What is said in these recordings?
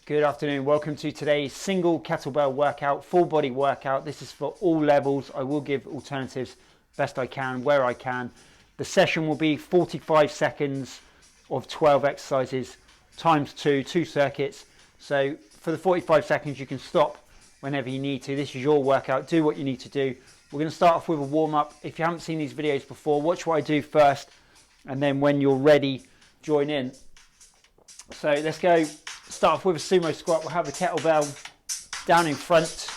Good afternoon, welcome to today's single kettlebell workout, full body workout. This is for all levels. I will give alternatives best I can, where I can. The session will be 45 seconds of 12 exercises times two circuits. So for the 45 seconds you can stop whenever you need to. This is your workout, do what you need to do. We're going to start off with a warm up. If you haven't seen these videos before, watch what I do first and then when you're ready, join in. So let's go. Start off with a sumo squat. We'll have the kettlebell down in front,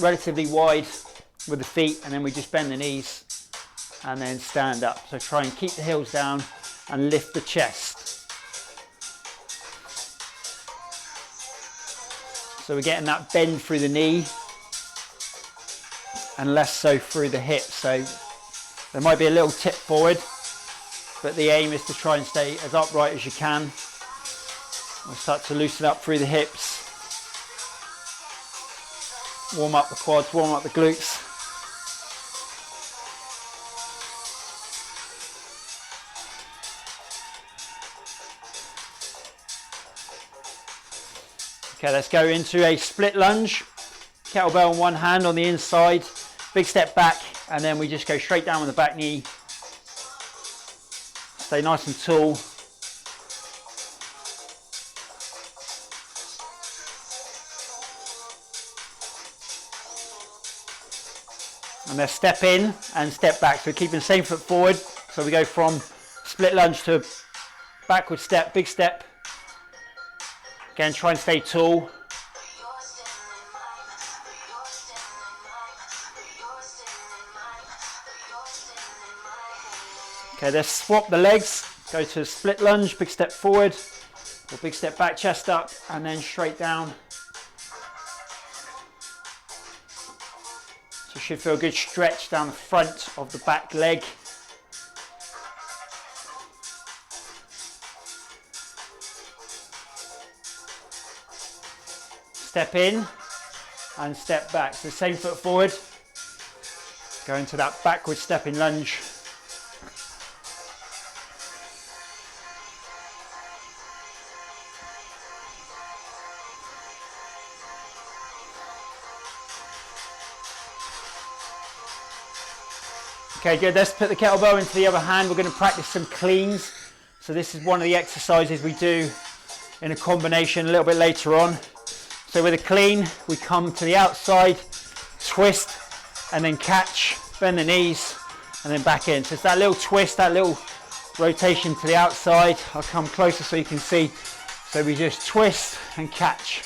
relatively wide with the feet, and then we just bend the knees and then stand up. So try and keep the heels down and lift the chest. So we're getting that bend through the knee and less so through the hip. So there might be a little tip forward, but the aim is to try and stay as upright as you can. We'll start to loosen up through the hips, warm up the quads, warm up the glutes. Okay, let's go into a split lunge. Kettlebell in one hand on the inside, big step back, and then we just go straight down with the back knee. Stay nice and tall. And then step in and step back. So we're keeping the same foot forward. So we go from split lunge to backward step, big step. Again, try and stay tall. Okay, let's swap the legs. Go to split lunge, big step forward, or big step back, chest up, and then straight down. So you should feel a good stretch down the front of the back leg. Step in and step back. So same foot forward. Go into that backward stepping lunge. Okay, good. Let's put the kettlebell into the other hand. We're going to practice some cleans. So this is one of the exercises we do in a combination a little bit later on. So with a clean, we come to the outside, twist, and then catch, bend the knees, and then back in. So it's that little twist, that little rotation to the outside. I'll come closer so you can see. So we just twist and catch.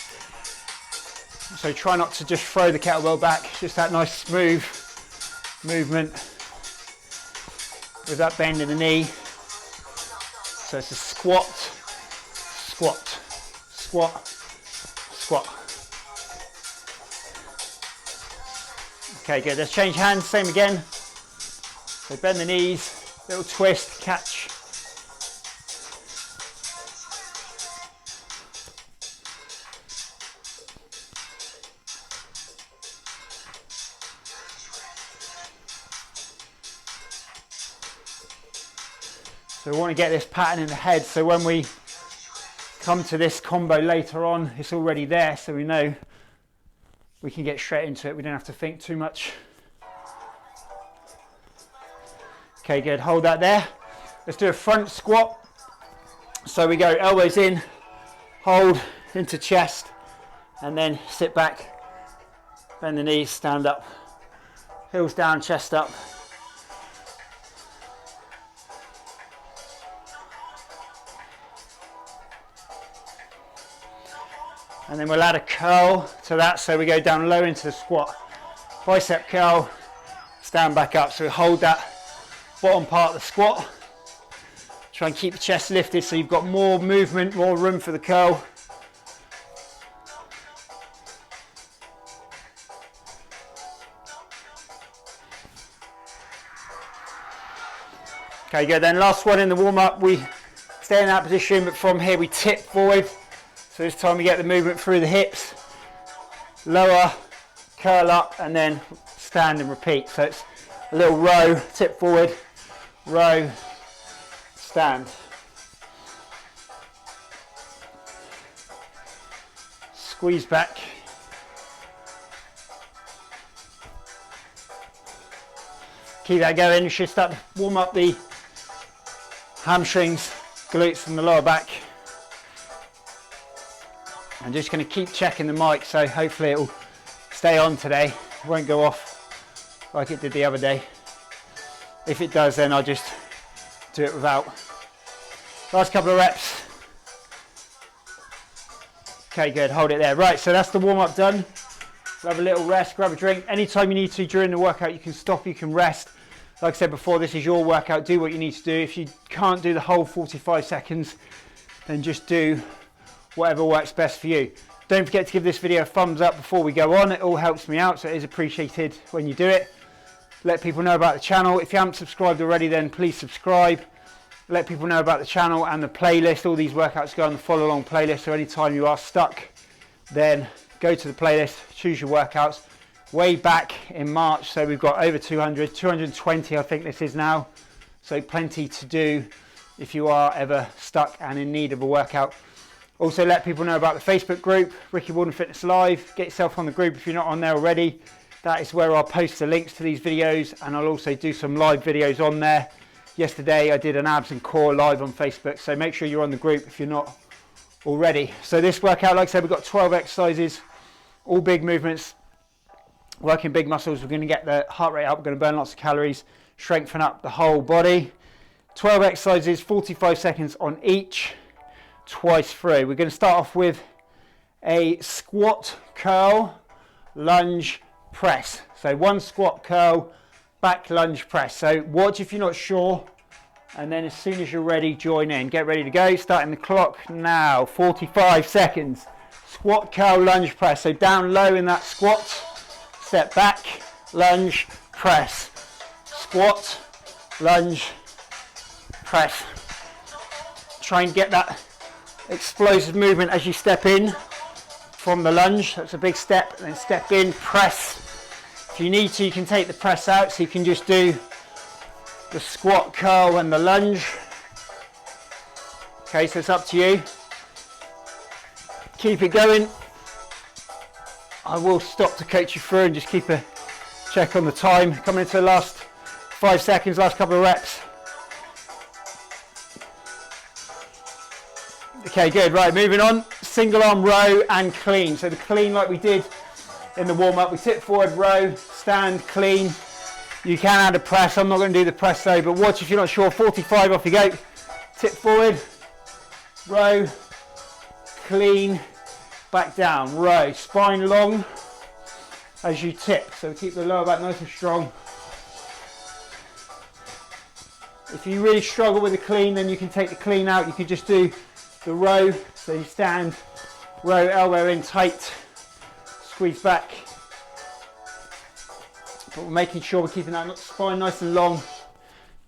So try not to just throw the kettlebell back, just that nice smooth movement with that bend in the knee. So it's a squat, squat, squat, squat. Okay, good. Let's change hands, same again. So bend the knees, little twist, catch. So we want to get this pattern in the head, so when we come to this combo later on, it's already there, so we know we can get straight into it. We don't have to think too much. Okay, good. Hold that there. Let's do a front squat. So we go elbows in, hold into chest, and then sit back, bend the knees, stand up, heels down, chest up. And then we'll add a curl to that, so we go down low into the squat. Bicep curl, stand back up. So we hold that bottom part of the squat. Try and keep the chest lifted so you've got more movement, more room for the curl. Okay, good. Then last one in the warm up, we stay in that position, but from here we tip forward. So this time we get the movement through the hips, lower, curl up, and then stand and repeat. So it's a little row, tip forward, row, stand. squeeze back. Keep that going. You should start to warm up the hamstrings, glutes and the lower back. I'm just going to keep checking the mic, so hopefully it will stay on today. It won't go off like it did the other day. If it does, then I'll just do it without. Last couple of reps. Okay, good, hold it there. Right, so that's the warm up done. We'll have a little rest, grab a drink. Anytime you need to during the workout, you can stop, you can rest. Like I said before, this is your workout, do what you need to do. If you can't do the whole 45 seconds, then just do whatever works best for you. Don't forget to give this video a thumbs up before we go on. It all helps me out, so it is appreciated when you do it. Let people know about the channel. If you haven't subscribed already, then please subscribe. Let people know about the channel and the playlist. All these workouts go on the follow along playlist, so anytime you are stuck, then go to the playlist, choose your workouts. Way back in March, so we've got over 220 I think this is now, so plenty to do if you are ever stuck and in need of a workout. Also let people know about the Facebook group, Ricky Walden Fitness Live. Get yourself on the group if you're not on there already. That is where I'll post the links to these videos, and I'll also do some live videos on there. Yesterday I did an abs and core live on Facebook, so make sure you're on the group if you're not already. So this workout, like I said, we've got 12 exercises, all big movements, working big muscles. We're going to get the heart rate up, we're going to burn lots of calories, strengthen up the whole body. 12 exercises, 45 seconds on each, twice through. We're going to start off with a squat, curl, lunge, press. So one squat, curl, back lunge, press. So watch if you're not sure, and then as soon as you're ready, join in. Get ready to go, starting the clock now. 45 seconds. Squat, curl, lunge, press. So down low in that squat, step back, lunge, press. Squat, lunge, press. Try and get that explosive movement as you step in from the lunge. That's a big step, and then step in, press. If you need to, you can take the press out, so you can just do the squat, curl and the lunge. Okay, so it's up to you. Keep it going. I will stop to coach you through and just keep a check on the time. Coming into the last 5 seconds, last couple of reps. Okay, good, right, moving on. Single arm row and clean. So the clean like we did in the warm up, we tip forward, row, stand, clean. You can add a press, I'm not going to do the press though, but watch if you're not sure. 45, off you go. Tip forward, row, clean, back down, row, spine long as you tip. So keep the lower back nice and strong. If you really struggle with the clean, then you can take the clean out. You can just do the row, so you stand, row, elbow in tight, squeeze back. But we're making sure we're keeping that spine nice and long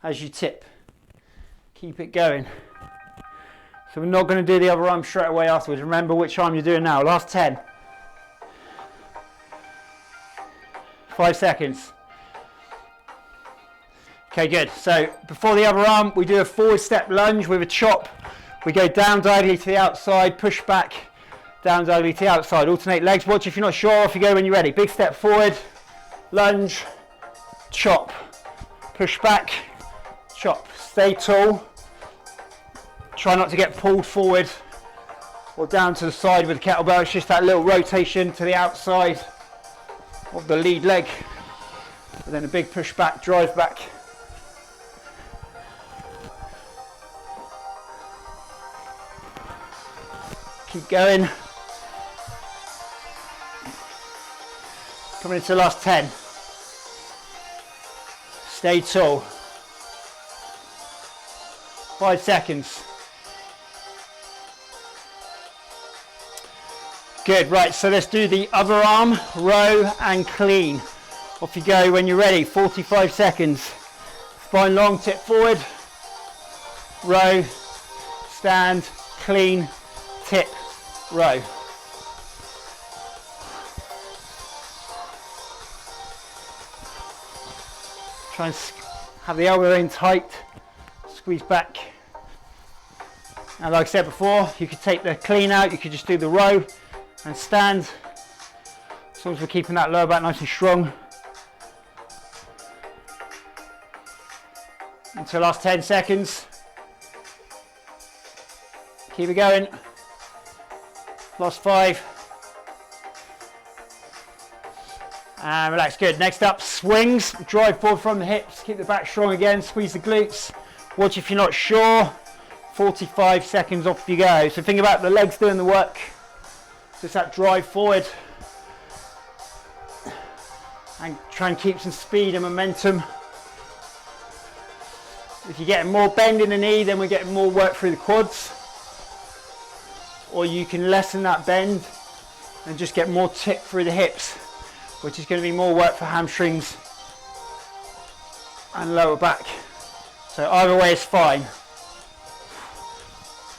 as you tip. Keep it going. So we're not going to do the other arm straight away afterwards. Remember which arm you're doing now. Last 10. 5 seconds. Okay, good. So before the other arm, we do a forward step lunge with a chop. We go down diagonally to the outside, push back, down diagonally to the outside. Alternate legs. Watch if you're not sure. Off you go when you're ready. Big step forward, lunge, chop, push back, chop. Stay tall. Try not to get pulled forward or down to the side with the kettlebell. It's just that little rotation to the outside of the lead leg. And then a big push back, drive back. Keep going. Coming into the last 10. Stay tall. 5 seconds. Good, right, so let's do the other arm, row and clean. Off you go when you're ready. 45 seconds. Spine long, tip forward, row, stand, clean, tip, row. Try and have the elbow in tight, squeeze back. And like I said before, you could take the clean out, you could just do the row, and stand. As long as we're keeping that lower back nice and strong. Until last 10 seconds. Keep it going. Last 5. And relax, good. Next up, swings. Drive forward from the hips. Keep the back strong again. Squeeze the glutes. Watch if you're not sure. 45 seconds, off you go. So think about the legs doing the work. Just that drive forward. And try and keep some speed and momentum. If you're getting more bend in the knee, then we're getting more work through the quads. Or you can lessen that bend and just get more tip through the hips, which is going to be more work for hamstrings and lower back. So either way is fine.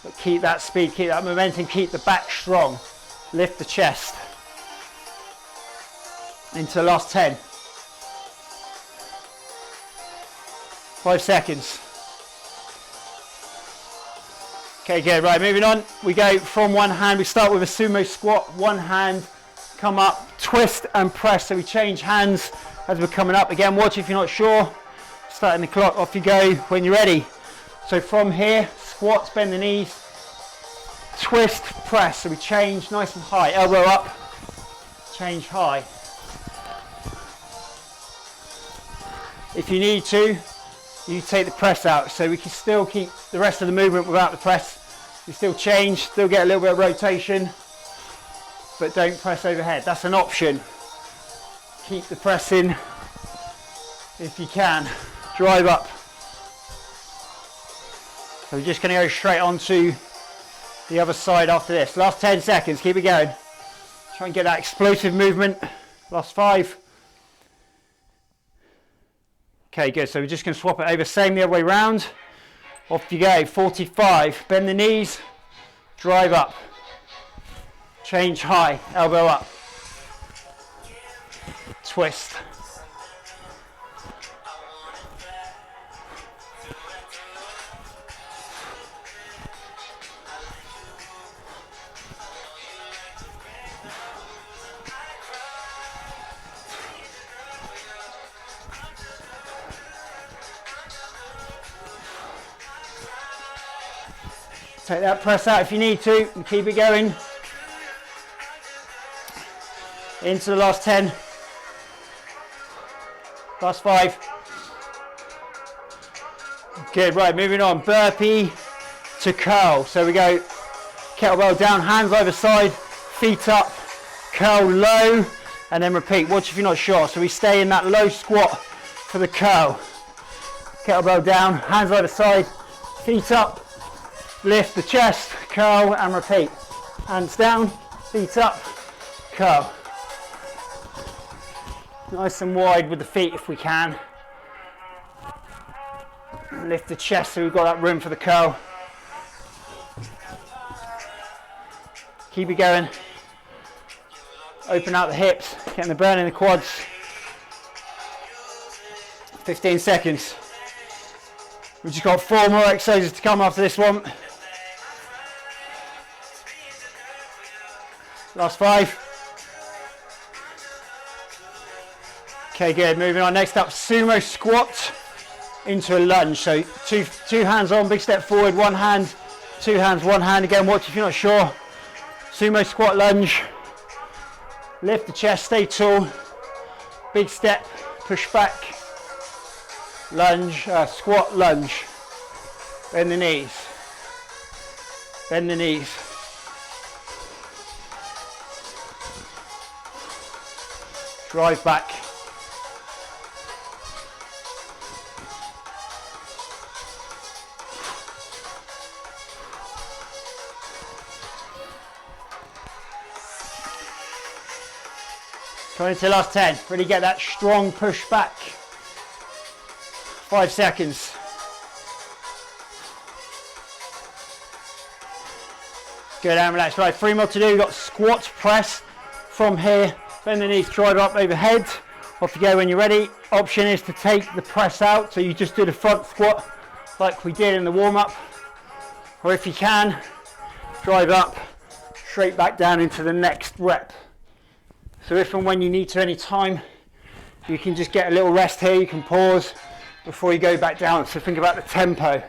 But keep that speed, keep that momentum, keep the back strong. Lift the chest. Into the last 10. 5 seconds. Okay, good. Right, moving on. We go from one hand. We start with a sumo squat. One hand, come up, twist and press. So we change hands as we're coming up. Again, watch if you're not sure. Starting the clock, off you go when you're ready. So from here, squats, bend the knees, twist, press. So we change nice and high. Elbow up, change high. If you need to, you take the press out, so we can still keep the rest of the movement without the press. You still change, still get a little bit of rotation, but don't press overhead. That's an option. Keep the press in if you can. Drive up. So we're just going to go straight on to the other side after this. Last 10 seconds, keep it going. Try and get that explosive movement. Last 5. Okay, good. So we're just going to swap it over, same the other way round. Off you go. 45. Bend the knees. Drive up. Change high. Elbow up. Twist. Take that press out if you need to and keep it going. Into the last 10. Last 5. Good, right, moving on. Burpee to curl. So we go kettlebell down, hands either side, feet up, curl low, and then repeat. Watch if you're not sure. So we stay in that low squat for the curl. Kettlebell down, hands either side, feet up, lift the chest, curl and repeat. Hands down, feet up, curl. Nice and wide with the feet if we can. Lift the chest so we've got that room for the curl. Keep it going. Open out the hips, getting the burn in the quads. 15 seconds. We've just got 4 more exercises to come after this one. Last 5. Okay, good. Moving on. Next up, sumo squat into a lunge. So two hands on, big step forward, one hand, 2 hands, 1 hand. Again, watch if you're not sure. Sumo squat lunge. Lift the chest, stay tall. Big step, push back. Lunge, squat, lunge. Bend the knees. Bend the knees. Drive back. Going into the last 10. Really get that strong push back. 5 seconds. Good, and relax. Right, 3 more to do. We've got squat press from here. Bend the knees, drive up overhead. Off you go when you're ready. Option is to take the press out. So you just do the front squat like we did in the warm-up. Or if you can, drive up, straight back down into the next rep. So if and when you need to any time, you can just get a little rest here, you can pause before you go back down. So think about the tempo.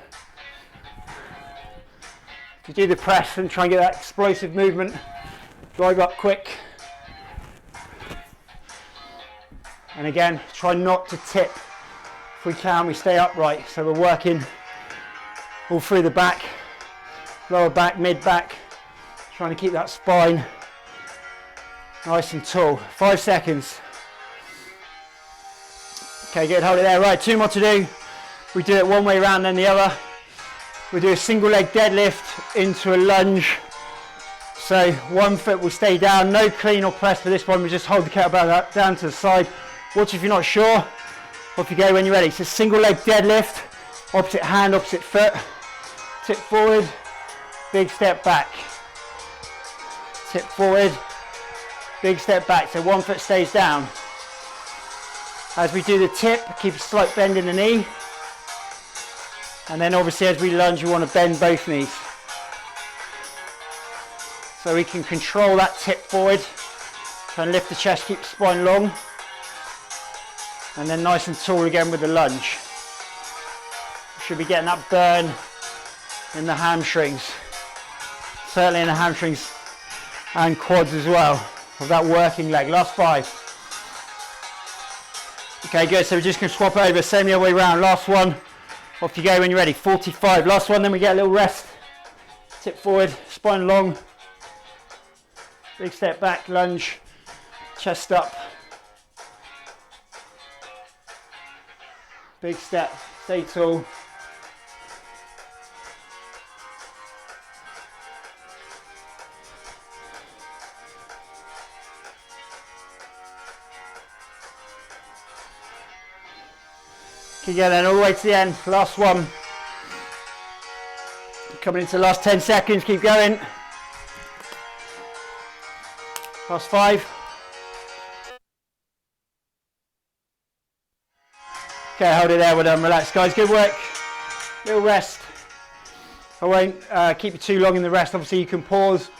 To do the press and try and get that explosive movement, drive up quick. And again, try not to tip. If we can, we stay upright. So we're working all through the back, lower back, mid back, trying to keep that spine nice and tall. 5 seconds. Okay, good, hold it there. Right, 2 more to do. We do it one way around, then the other. We do a single leg deadlift into a lunge. So one foot will stay down, no clean or press for this one. We just hold the kettlebell down to the side. Watch if you're not sure. Off you go when you're ready. So single leg deadlift, opposite hand, opposite foot. Tip forward, big step back. Tip forward, big step back. So one foot stays down. As we do the tip, keep a slight bend in the knee. And then obviously as we lunge, you want to bend both knees. So we can control that tip forward. Try and lift the chest, keep the spine long. And then nice and tall again with the lunge. Should be getting that burn in the hamstrings. Certainly in the hamstrings and quads as well, of that working leg. Last 5. Okay, good, so we're just going to swap over, same the other way around. Last one, off you go when you're ready. 45, last one, then we get a little rest. Tip forward, spine long. Big step back, lunge, chest up. Big step, stay tall. Keep going then all the way to the end. Last one. Coming into the last 10 seconds, keep going. Last 5. Okay, hold it there, well done, relax guys, good work. Little rest. I won't keep you too long in the rest, obviously you can pause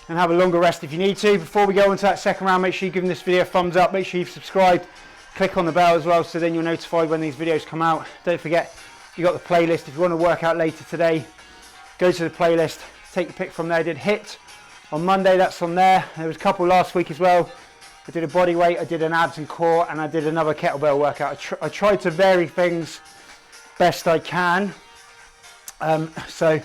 and have a longer rest if you need to. Before we go on to that second round, make sure you give this video a thumbs up, make sure you've subscribed, click on the bell as well so then you're notified when these videos come out. Don't forget, you got the playlist, if you want to work out later today, go to the playlist, take your pick from there. I did HIIT on Monday, that's on there. There was a couple last week as well. I did a body weight, I did an abs and core, and I did another kettlebell workout. I tried to vary things best I can. So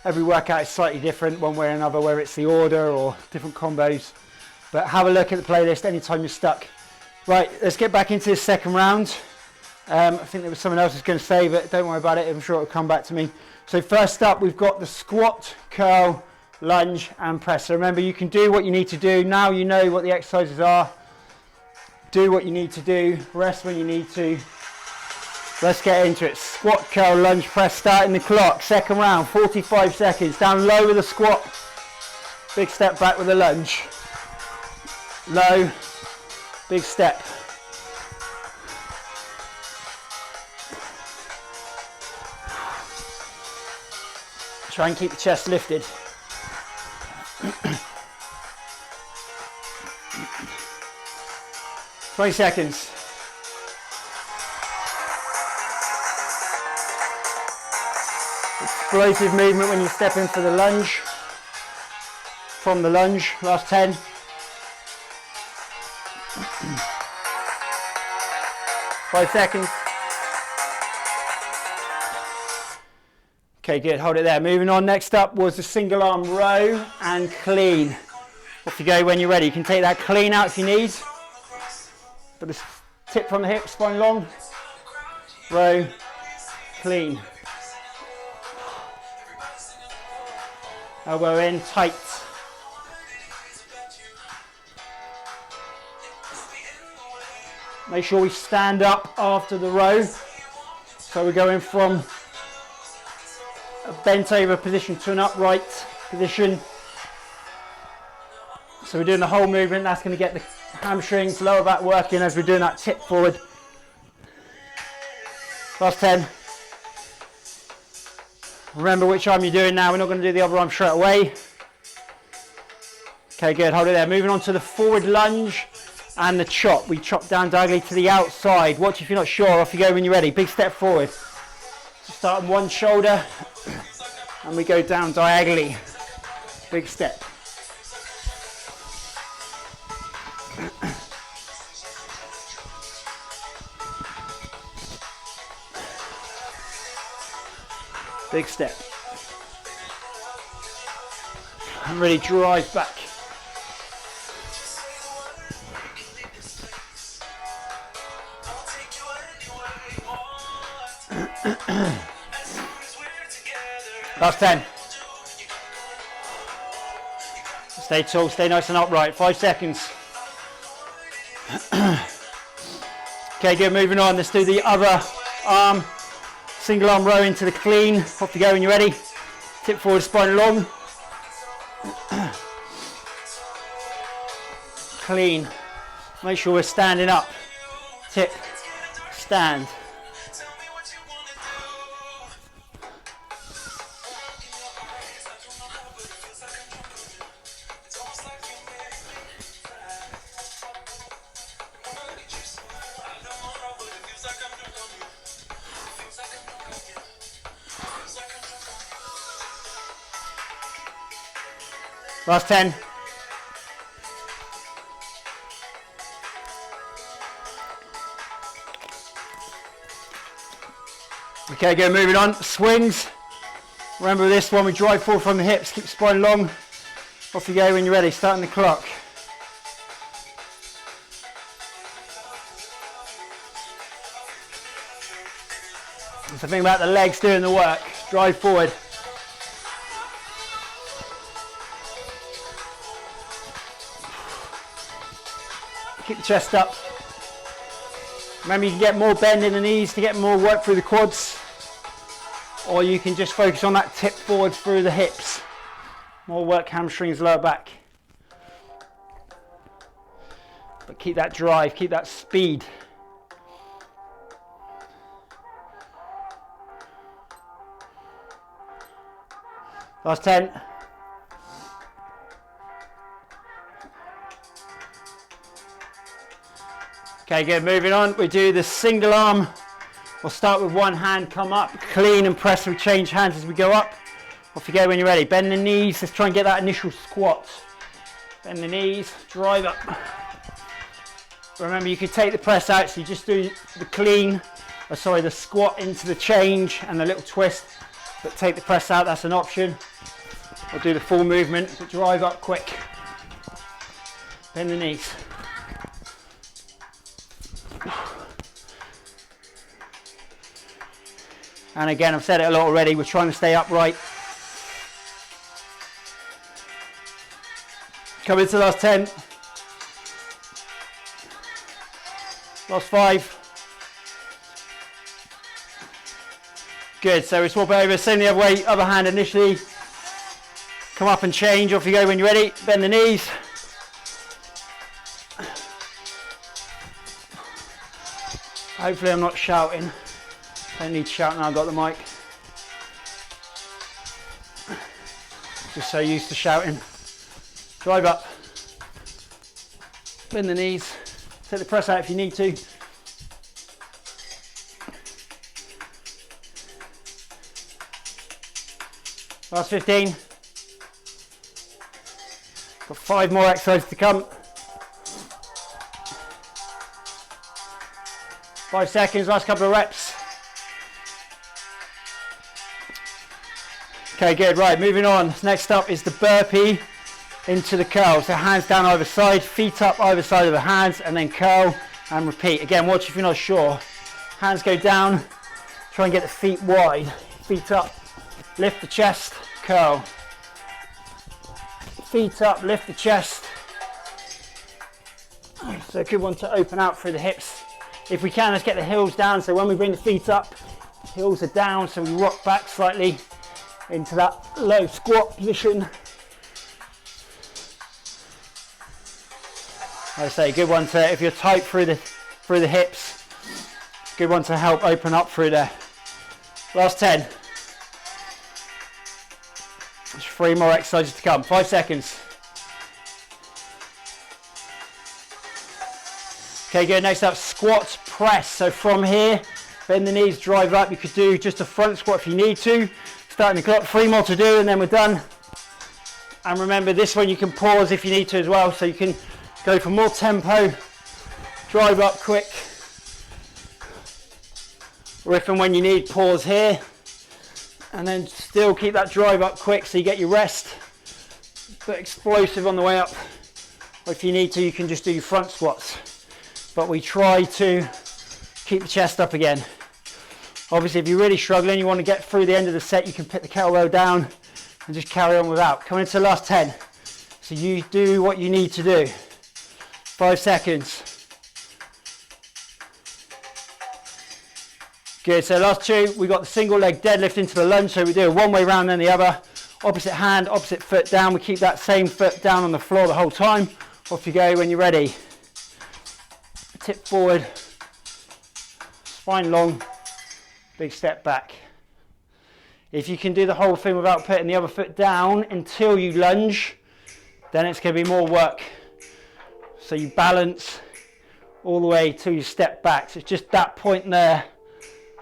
every workout is slightly different one way or another, whether it's the order or different combos. But have a look at the playlist anytime you're stuck. Right, let's get back into this second round. I think there was someone else who's going to say, but don't worry about it, I'm sure it'll come back to me. So first up, we've got the squat, curl, lunge and press. So remember, you can do what you need to do. Now you know what the exercises are. Do what you need to do, rest when you need to. Let's get into it. Squat, curl, lunge, press, starting the clock. Second round, 45 seconds. Down low with a squat. Big step back with a lunge. Low, big step. Try and keep the chest lifted. 20 seconds. Explosive movement when you step in for the lunge. From the lunge, last 10. Five seconds. Okay, good, hold it there. Moving on, next up was the single arm row and clean. Off you go when you're ready. You can take that clean out if you need. But the tip from the hip, spine long. Row, clean. Elbow in, tight. Make sure we stand up after the row. So we're going from a bent over position to an upright position. So we're doing the whole movement. That's going to get the hamstrings, lower back working as we're doing that tip forward. Last 10. Remember which arm you're doing now. We're not going to do the other arm straight away. Okay, good, hold it there. Moving on to the forward lunge and the chop. We chop down diagonally to the outside. Watch if you're not sure, off you go when you're ready. Big step forward. So start on one shoulder and we go down diagonally. Big step. Big step. And really drive back. Last 10. Stay tall, stay nice and upright. 5 seconds. Okay, good, moving on. Let's do the other arm. Single arm row into the clean. Off you go when you're ready. Tip forward, spine long. Clean. Make sure we're standing up. Tip, stand. Last 10. Okay, good, moving on. Swings. Remember this one, we drive forward from the hips, keep spine long. Off you go when you're ready, starting the clock. That's the thing about the legs doing the work. Drive forward. Keep the chest up. Remember, you can get more bend in the knees to get more work through the quads, or you can just focus on that tip forward through the hips. More work hamstrings, lower back. But keep that drive, keep that speed. Last 10. Okay, good, moving on. We do the single arm. We'll start with one hand, come up, clean and press. We change hands as we go up. Off you go when you're ready. Bend the knees, let's try and get that initial squat. Bend the knees, drive up. Remember, you can take the press out, so you just do the clean, the squat into the change and the little twist, but take the press out, that's an option. Or do the full movement, but drive up quick. Bend the knees. And again, I've said it a lot already, we're trying to stay upright. Come into the last 10. Last 5. Good, so we swap over, same the other way, other hand initially. Come up and change, off you go when you're ready. Bend the knees. Hopefully I'm not shouting. Don't need to shout now, I've got the mic. Just so used to shouting. Drive up. Bend the knees. Take the press out if you need to. Last 15. Got 5 more exercises to come. 5 seconds, last couple of reps. Okay, good, right, moving on. Next up is the burpee into the curl. So hands down either side, feet up either side of the hands, and then curl and repeat. Again, watch if you're not sure. Hands go down, try and get the feet wide. Feet up, lift the chest, curl. Feet up, lift the chest. So a good one to open out through the hips. If we can, let's get the heels down. So when we bring the feet up, heels are down, so we rock back slightly into that low squat position. I say, good one to, if you're tight through the hips, good one to help open up through there. Last 10. There's 3 more exercises to come. 5 seconds. Okay, good. Next up, squat press. So from here, bend the knees, drive up. You could do just a front squat if you need to. Starting the clock, 3 more to do, and then we're done. And remember, this one you can pause if you need to as well, so you can go for more tempo, drive up quick, or if and when you need, pause here, and then still keep that drive up quick so you get your rest, but explosive on the way up. Or if you need to, you can just do your front squats, but we try to keep the chest up again. Obviously, if you're really struggling, you want to get through the end of the set, you can put the kettlebell down and just carry on without. Coming into the last 10. So you do what you need to do. 5 seconds. Good, so last 2, we got the single leg deadlift into the lunge, so we do it one way round then the other. Opposite hand, opposite foot down. We keep that same foot down on the floor the whole time. Off you go when you're ready. Tip forward, spine long, big step back. If you can do the whole thing without putting the other foot down until you lunge, then it's going to be more work. So you balance all the way till you step back. So it's just that point there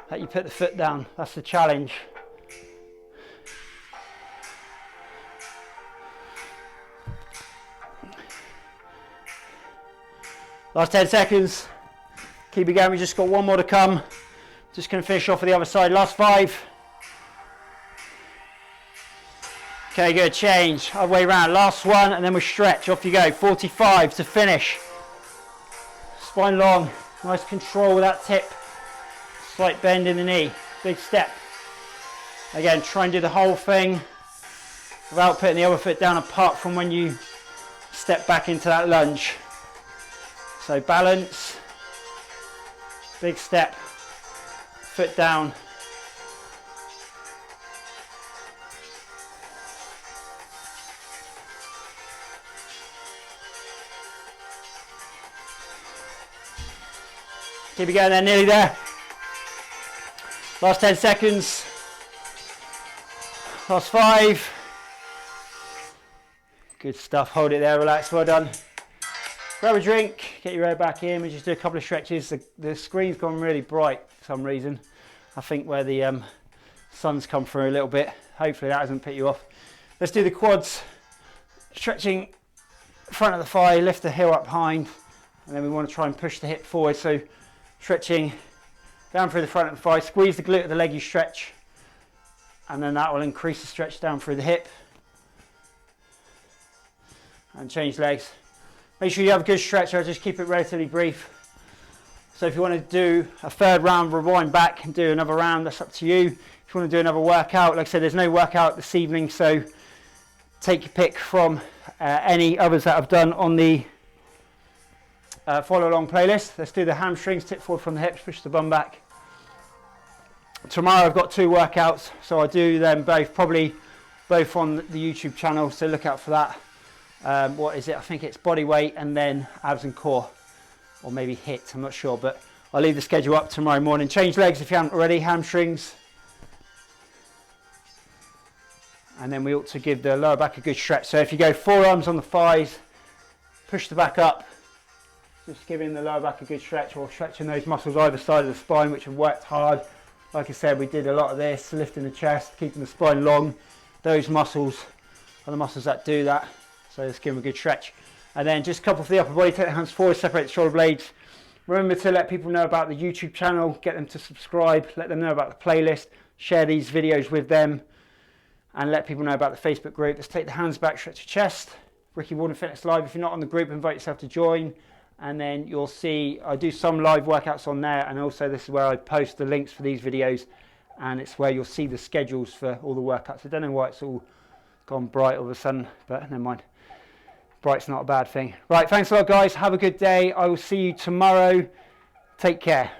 that you put the foot down. That's the challenge. Last 10 seconds. Keep it going. We just got 1 more to come. Just going to finish off with the other side. Last 5. Okay, good. Change. Other way around. Last 1, and then we stretch. Off you go. 45 to finish. Spine long. Nice control with that tip. Slight bend in the knee. Big step. Again, try and do the whole thing without putting the other foot down, apart from when you step back into that lunge. So balance. Big step. Foot down. Keep it going there, nearly there. Last 10 seconds. Last 5. Good stuff, hold it there, relax, well done. Grab a drink, get your head back in, we just do a couple of stretches. The screen's gone really bright for some reason. I think where the sun's come through a little bit. Hopefully that hasn't put you off. Let's do the quads. Stretching front of the thigh, lift the heel up behind, and then we want to try and push the hip forward. So stretching down through the front of the thigh, squeeze the glute of the leg you stretch, and then that will increase the stretch down through the hip. And change legs. Make sure you have a good stretch, I'll just keep it relatively brief. So if you want to do a 3rd round, rewind back and do another round, that's up to you. If you want to do another workout, like I said, there's no workout this evening, so take your pick from any others that I've done on the follow along playlist. Let's do the hamstrings, tip forward from the hips, push the bum back. Tomorrow I've got 2 workouts, so I do them both, probably both on the YouTube channel, so look out for that. What is it? I think it's body weight and then abs and core, or maybe HIIT, I'm not sure, but I'll leave the schedule up tomorrow morning. Change legs if you haven't already, hamstrings. And then we ought to give the lower back a good stretch. So if you go forearms on the thighs, push the back up, just giving the lower back a good stretch, or stretching those muscles either side of the spine, which have worked hard. Like I said, we did a lot of this, lifting the chest, keeping the spine long. Those muscles are the muscles that do that. So let's give them a good stretch. And then just couple for the upper body, take the hands forward, separate the shoulder blades. Remember to let people know about the YouTube channel, get them to subscribe, let them know about the playlist, share these videos with them, and let people know about the Facebook group. Let's take the hands back, stretch your chest. Ricky Warden Fitness Live. If you're not on the group, invite yourself to join. And then you'll see I do some live workouts on there, and also this is where I post the links for these videos, and it's where you'll see the schedules for all the workouts. I don't know why it's all gone bright all of a sudden, but never mind. Bright's not a bad thing. Right, thanks a lot guys, have a good day. I will see you tomorrow. Take care.